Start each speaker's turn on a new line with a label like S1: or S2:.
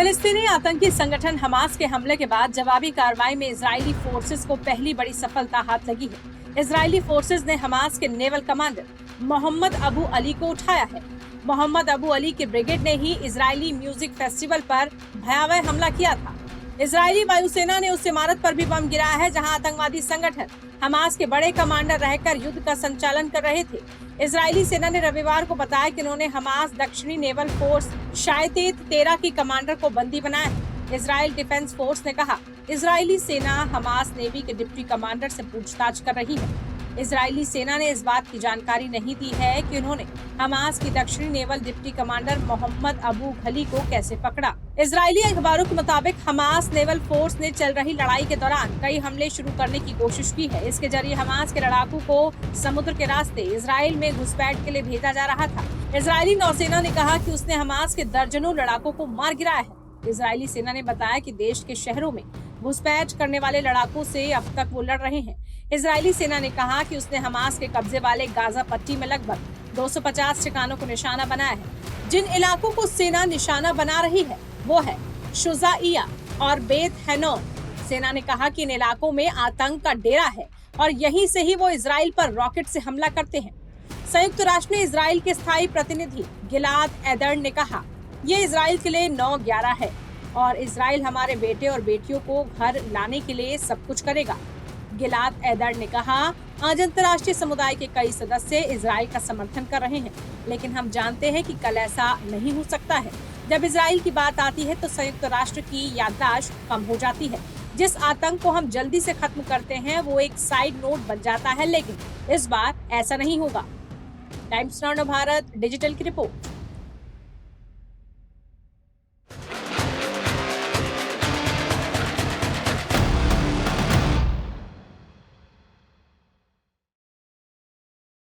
S1: फिलिस्तीनी आतंकी संगठन हमास के हमले के बाद जवाबी कार्रवाई में इजरायली फोर्सेस को पहली बड़ी सफलता हाथ लगी है। इजरायली फोर्सेस ने हमास के naval commander Mohammed Abu Ali को उठाया है। मोहम्मद अबू अली की ब्रिगेड ने ही इजरायली म्यूजिक फेस्टिवल पर भयावह हमला किया था। इजरायली वायुसेना ने उस इमारत पर भी बम गिराया है जहां आतंकवादी संगठन हमास के बड़े कमांडर रहकर युद्ध का संचालन कर रहे थे। इजरायली सेना ने रविवार को बताया कि उन्होंने हमास दक्षिणी नेवल फोर्स शायतेत 13 की कमांडर को बंदी बनाया है। इजराइल डिफेंस फोर्स ने कहा, इजरायली सेना हमास नेवी के डिप्टी कमांडर से पूछताछ कर रही है। इजरायली सेना ने इस बात की जानकारी नहीं दी है कि उन्होंने हमास की दक्षिणी naval deputy commander Mohammed Abu Ghali को कैसे पकड़ा। इजरायली अखबारों के मुताबिक हमास नेवल फोर्स ने चल रही लड़ाई के दौरान कई हमले शुरू करने की कोशिश की है। इसके जरिए हमास के लड़ाकू को समुद्र के रास्ते इजराइल में घुसपैठ के लिए भेजा जा रहा था। इजरायली नौसेना ने कहा कि उसने हमास के दर्जनों लड़ाकों को मार गिराया है। इजरायली सेना ने बताया कि देश के शहरों में घुसपैठ करने वाले लड़ाकों से अब तक वो लड़ रहे हैं। इजरायली सेना ने कहा कि उसने हमास के कब्जे वाले गाजा पट्टी में लगभग 250 ठिकानों को निशाना बनाया है। जिन इलाकों को सेना निशाना बना रही है वो है शुजाइया और बेत हैनोन। सेना ने कहा कि इन इलाकों में आतंक का डेरा है और यहीं से ही वो इजराइल पर रॉकेट से हमला करते हैं। संयुक्त राष्ट्र में इजराइल के स्थायी प्रतिनिधि गिलाद एदर्न ने कहा, ये इजराइल के लिए 9/11 है और इजराइल हमारे बेटे और बेटियों को घर लाने के लिए सब कुछ करेगा। गिलाद एदर्न ने कहा, आज अंतर्राष्ट्रीय समुदाय के कई सदस्य इजराइल का समर्थन कर रहे हैं, लेकिन हम जानते हैं कि कल ऐसा नहीं हो सकता है। जब इजराइल की बात आती है तो संयुक्त राष्ट्र की याददाश्त कम हो जाती है। जिस आतंक को हम जल्दी से खत्म करते हैं वो एक साइड नोट बन जाता है, लेकिन इस बार ऐसा नहीं होगा। टाइम्स नाउ भारत डिजिटल की रिपोर्ट।